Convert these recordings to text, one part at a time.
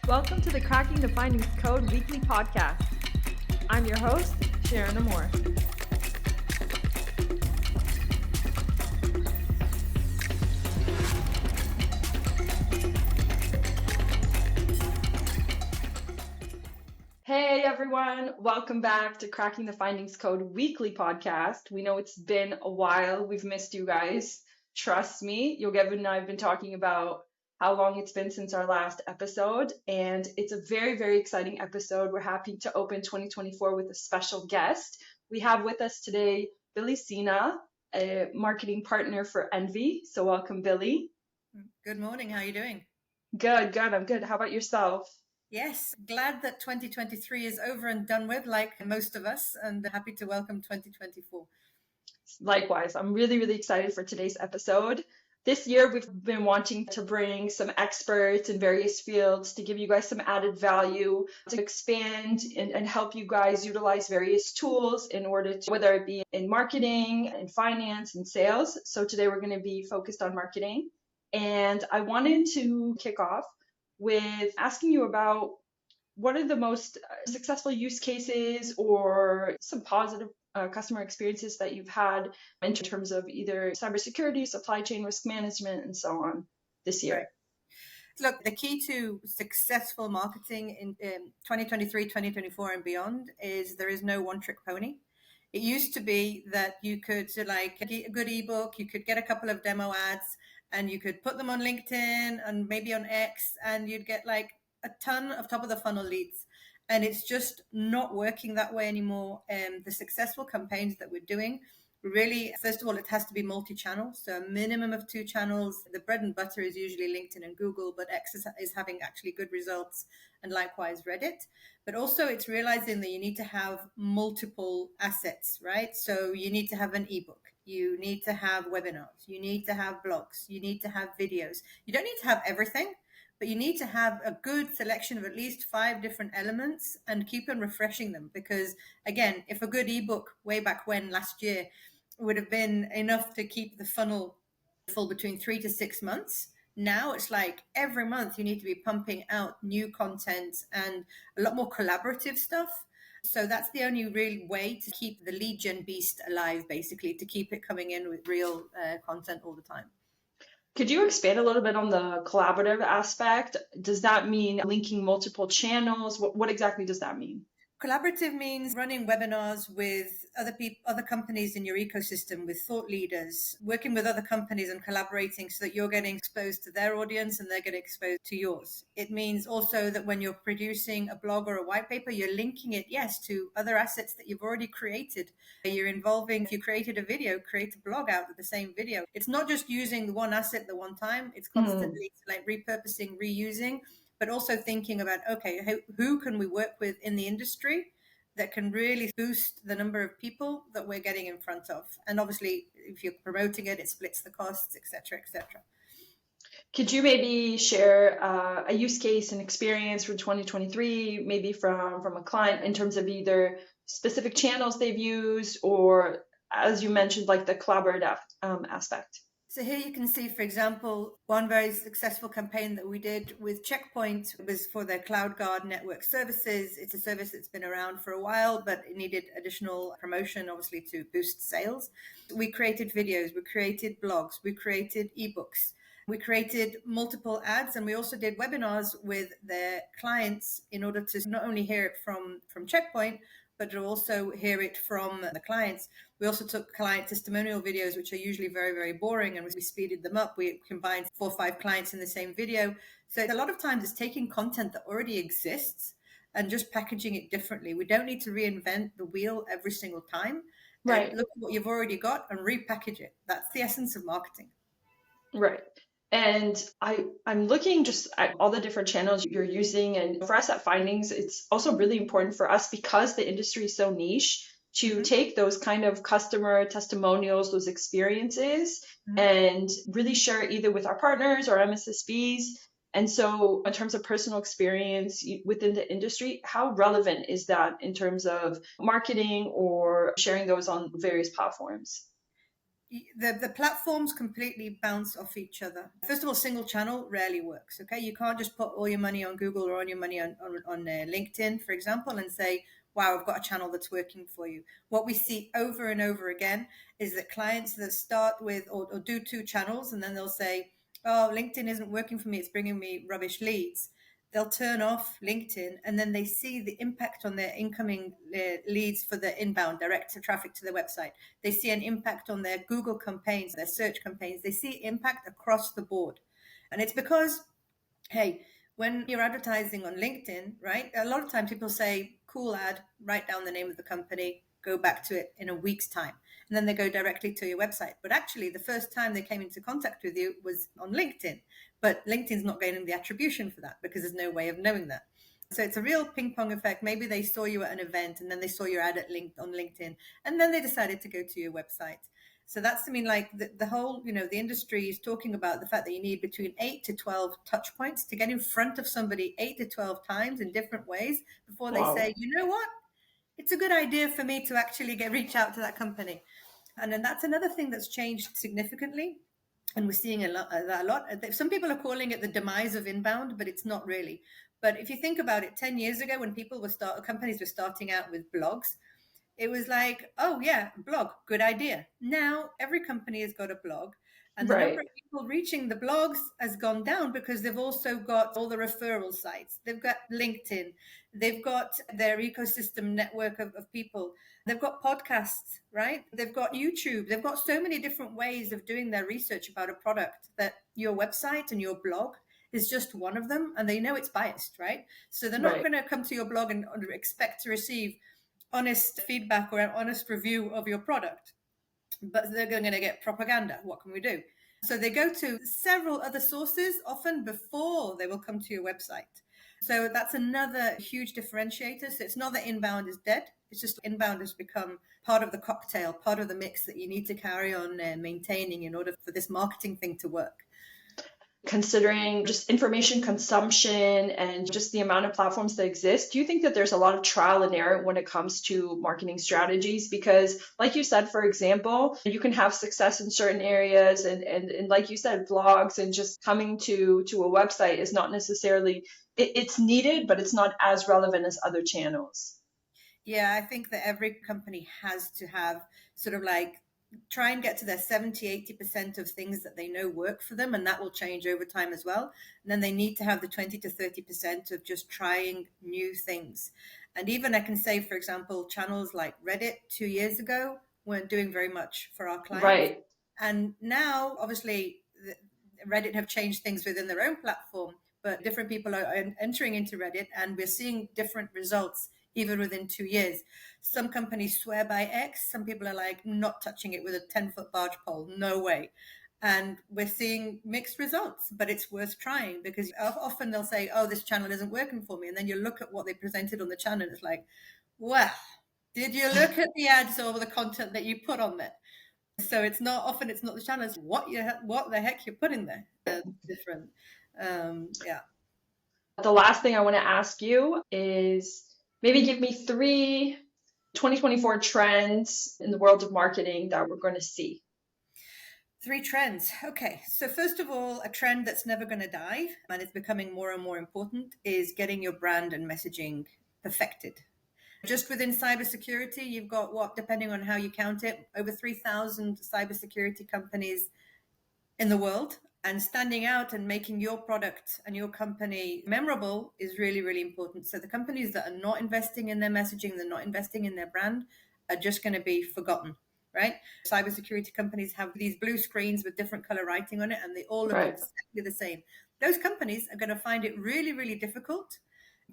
Welcome to the Cracking the Findings Code weekly podcast. I'm your host, Sharon Amore. Hey everyone, welcome back to Cracking the Findings Code weekly podcast. We know it's been a while. We've missed you guys. Trust me, Yogev and I have been talking about how long it's been since our last episode, and it's a very, very exciting episode. We're happy to open 2024 with a special guest. We have with us today Billy Cina, a marketing partner for Envy. So welcome, Billy. Good morning. How are you doing? Good. I'm good. How about yourself? Yes, glad that 2023 is over and done with, like most of us, and happy to welcome 2024. Likewise, I'm really, really excited for today's episode. This year, we've been wanting to bring some experts in various fields to give you guys some added value, to expand and help you guys utilize various tools in order to, whether it be in marketing, in finance, and sales. So today we're going to be focused on marketing. And I wanted to kick off with asking you about what are the most successful use cases or some positive customer experiences that you've had in terms of either cybersecurity, supply chain risk management, and so on this year? Right. Look, the key to successful marketing in 2023, 2024 and beyond is there is no one-trick pony. It used to be that you could get a good ebook, you could get a couple of demo ads, and you could put them on LinkedIn and maybe on X, and you'd get like a ton of top of the funnel leads. And it's just not working that way anymore. The successful campaigns that we're doing, really, first of all, it has to be multi-channel. So a minimum of 2 channels. The bread and butter is usually LinkedIn and Google, but X is having actually good results, and likewise Reddit. But also it's realizing that you need to have multiple assets, right? So you need to have an ebook. You need to have webinars. You need to have blogs. You need to have videos. You don't need to have everything, but you need to have a good selection of at least 5 different elements and keep on refreshing them. Because again, if a good ebook way back when last year would have been enough to keep the funnel full between 3 to 6 months, now it's like every month you need to be pumping out new content and a lot more collaborative stuff. So that's the only real way to keep the lead gen beast alive, basically, to keep it coming in with real content all the time. Could you expand a little bit on the collaborative aspect? Does that mean linking multiple channels? What exactly does that mean? Collaborative means running webinars with other people, other companies in your ecosystem, with thought leaders, working with other companies and collaborating so that you're getting exposed to their audience and they're getting exposed to yours. It means also that when you're producing a blog or a white paper, you're linking it, yes, to other assets that you've already created. You're involving, if you created a video, create a blog out of the same video. It's not just using the one asset the one time, it's constantly like repurposing, reusing, but also thinking about, okay, who can we work with in the industry that can really boost the number of people that we're getting in front of? And obviously, if you're promoting it, it splits the costs, et cetera, et cetera. Could you maybe share a use case and experience from 2023, maybe from a client in terms of either specific channels they've used or, as you mentioned, like the collaborative aspect? So here you can see, for example, one very successful campaign that we did with Checkpoint was for their CloudGuard network services. It's a service that's been around for a while, but it needed additional promotion, obviously, to boost sales. We created videos, we created blogs, we created ebooks. We created multiple ads, and we also did webinars with their clients in order to not only hear it from Checkpoint, but to also hear it from the clients. We also took client testimonial videos, which are usually very, very boring, and we speeded them up. We combined 4 or 5 clients in the same video. So a lot of times it's taking content that already exists and just packaging it differently. We don't need to reinvent the wheel every single time. Right. Look at what you've already got and repackage it. That's the essence of marketing. Right. And I'm looking just at all the different channels you're using. And for us at Findings, it's also really important for us, because the industry is so niche, to take those kind of customer testimonials, those experiences, and really share either with our partners or MSSPs. And so in terms of personal experience within the industry, how relevant is that in terms of marketing or sharing those on various platforms? the platforms completely bounce off each other. First of all, single channel rarely works. Okay, you can't just put all your money on Google or on your money on LinkedIn, for example, and say, wow, I've got a channel that's working for you. What we see over and over again is that clients that start with or do two channels, and then they'll say, oh, LinkedIn isn't working for me, it's bringing me rubbish leads. They'll turn off LinkedIn, and then they see the impact on their incoming leads for the inbound direct traffic to their website. They see an impact on their Google campaigns, their search campaigns. They see impact across the board. And it's because, hey, when you're advertising on LinkedIn, right, a lot of times people say, cool ad, write down the name of the company, go back to it in a week's time. And then they go directly to your website. But actually, the first time they came into contact with you was on LinkedIn. But LinkedIn's not gaining the attribution for that because there's no way of knowing that. So it's a real ping pong effect. Maybe they saw you at an event and then they saw your ad on LinkedIn, and then they decided to go to your website. So that's, I mean, like the whole, the industry is talking about the fact that you need between 8 to 12 touch points to get in front of somebody 8 to 12 times in different ways before they say, you know what, it's a good idea for me to actually reach out to that company. And then that's another thing that's changed significantly. And we're seeing a lot. Some people are calling it the demise of inbound, but it's not really. But if you think about it, 10 years ago, when companies were starting out with blogs, it was like, oh yeah, blog, good idea. Now every company has got a blog, and the number of people reaching the blogs has gone down because they've also got all the referral sites. They've got LinkedIn, they've got their ecosystem network of people, they've got podcasts, right? They've got YouTube, they've got so many different ways of doing their research about a product that your website and your blog is just one of them, and they know it's biased, right? So they're not going to come to your blog and expect to receive honest feedback or an honest review of your product, but they're going to get propaganda. What can we do? So they go to several other sources often before they will come to your website. So that's another huge differentiator. So it's not that inbound is dead. It's just inbound has become part of the cocktail, part of the mix that you need to carry on maintaining in order for this marketing thing to work. Considering just information consumption and just the amount of platforms that exist, do you think that there's a lot of trial and error when it comes to marketing strategies? Because like you said, for example, you can have success in certain areas and like you said, blogs and just coming to a website is not necessarily, it's needed, but it's not as relevant as other channels. Yeah, I think that every company has to have sort of like try and get to their 70-80% of things that they know work for them, and that will change over time as well. And then they need to have the 20 to 30% of just trying new things. And even I can say, for example, channels like Reddit 2 years ago weren't doing very much for our clients. Right. And now, obviously, Reddit have changed things within their own platform, but different people are entering into Reddit, and we're seeing different results even within 2 years. Some companies swear by X. Some people are like, not touching it with a 10-foot barge pole. No way. And we're seeing mixed results, but it's worth trying because often they'll say, oh, this channel isn't working for me. And then you look at what they presented on the channel. And it's like, well, did you look at the ads or the content that you put on there? So it's not the channel. It's what the heck you put in there. Different. Yeah. The last thing I want to ask you is maybe give me 3 2024 trends in the world of marketing that we're going to see. 3 trends. Okay. So first of all, a trend that's never going to die and it's becoming more and more important is getting your brand and messaging perfected. Just within cybersecurity, you've got depending on how you count it, over 3,000 cybersecurity companies in the world. And standing out and making your product and your company memorable is really, really important. So the companies that are not investing in their messaging, they're not investing in their brand, are just going to be forgotten, right? Cybersecurity companies have these blue screens with different color writing on it, and they all look exactly the same. Those companies are going to find it really, really difficult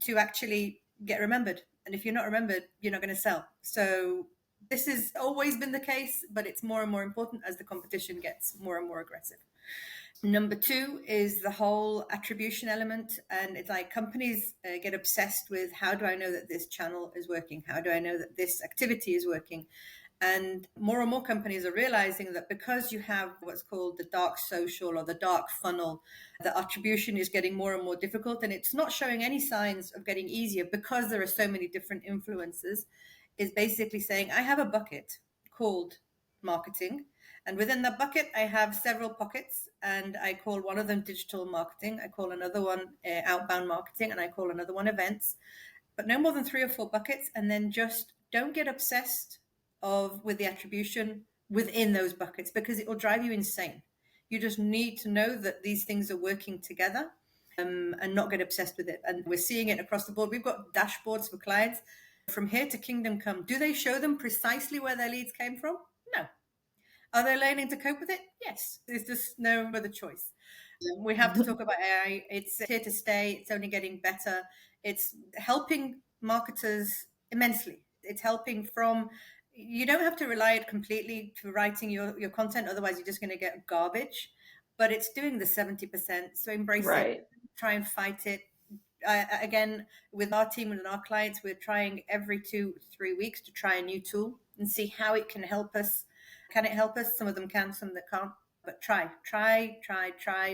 to actually get remembered. And if you're not remembered, you're not going to sell. So this has always been the case, but it's more and more important as the competition gets more and more aggressive. Number 2 is the whole attribution element. And it's like companies get obsessed with, how do I know that this channel is working? How do I know that this activity is working? And more companies are realizing that because you have what's called the dark social or the dark funnel, the attribution is getting more and more difficult. And it's not showing any signs of getting easier because there are so many different influences. Is basically saying, I have a bucket called marketing, And within that bucket, I have several pockets, and I call one of them digital marketing. I call another one outbound marketing, and I call another one events. But no more than 3 or 4 buckets, and then just don't get obsessed with the attribution within those buckets, because it will drive you insane. You just need to know that these things are working together, and not get obsessed with it. And we're seeing it across the board. We've got dashboards for clients from here to kingdom come. Do they show them precisely where their leads came from? No. Are they learning to cope with it? Yes. There's just no other choice. We have to talk about AI. It's here to stay. It's only getting better. It's helping marketers immensely. It's helping you don't have to rely it completely to writing your content. Otherwise, you're just going to get garbage. But it's doing the 70%. So embrace it. Try and fight it. Again, with our team and our clients, we're trying every 2-3 weeks to try a new tool and see how it can help us. Can it help us? Some of them can, some that can't. But try,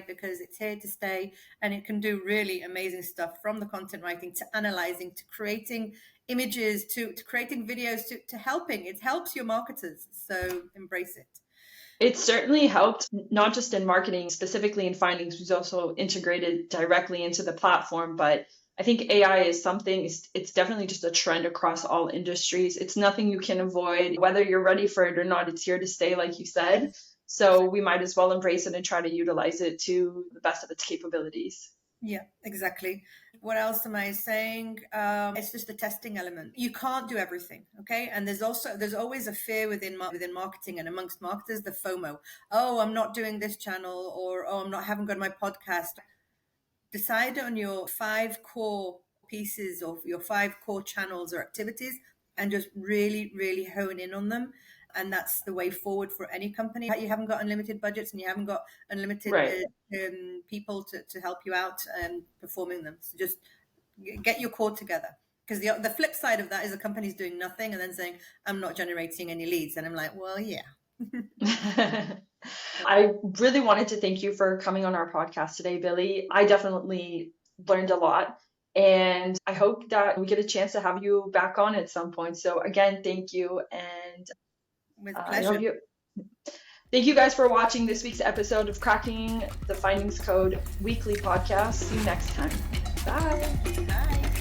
because it's here to stay, and it can do really amazing stuff, from the content writing to analyzing to creating images to creating videos to helping. It helps your marketers. So embrace it. It certainly helped, not just in marketing, specifically in findings, was also integrated directly into the platform. But I think AI is something, it's definitely just a trend across all industries. It's nothing you can avoid. Whether you're ready for it or not, it's here to stay, like you said. So we might as well embrace it and try to utilize it to the best of its capabilities. Yeah, exactly. What else am I saying? It's just the testing element. You can't do everything, okay? And there's always a fear within marketing and amongst marketers, the FOMO. Oh, I'm not doing this channel, or oh, haven't got my podcast. Decide on your 5 core pieces of your 5 core channels or activities, and just really, really hone in on them. And that's the way forward for any company. You haven't got unlimited budgets, and you haven't got unlimited people to help you out and performing them. So just get your core together. Because the flip side of that is a company's doing nothing and then saying, I'm not generating any leads. And I'm like, well, yeah. I really wanted to thank you for coming on our podcast today, Billy. I definitely learned a lot. And I hope that we get a chance to have you back on at some point. So again, thank you. And with pleasure. Thank you guys for watching this week's episode of Cracking the Findings Code weekly podcast. See you next time. Bye. Bye.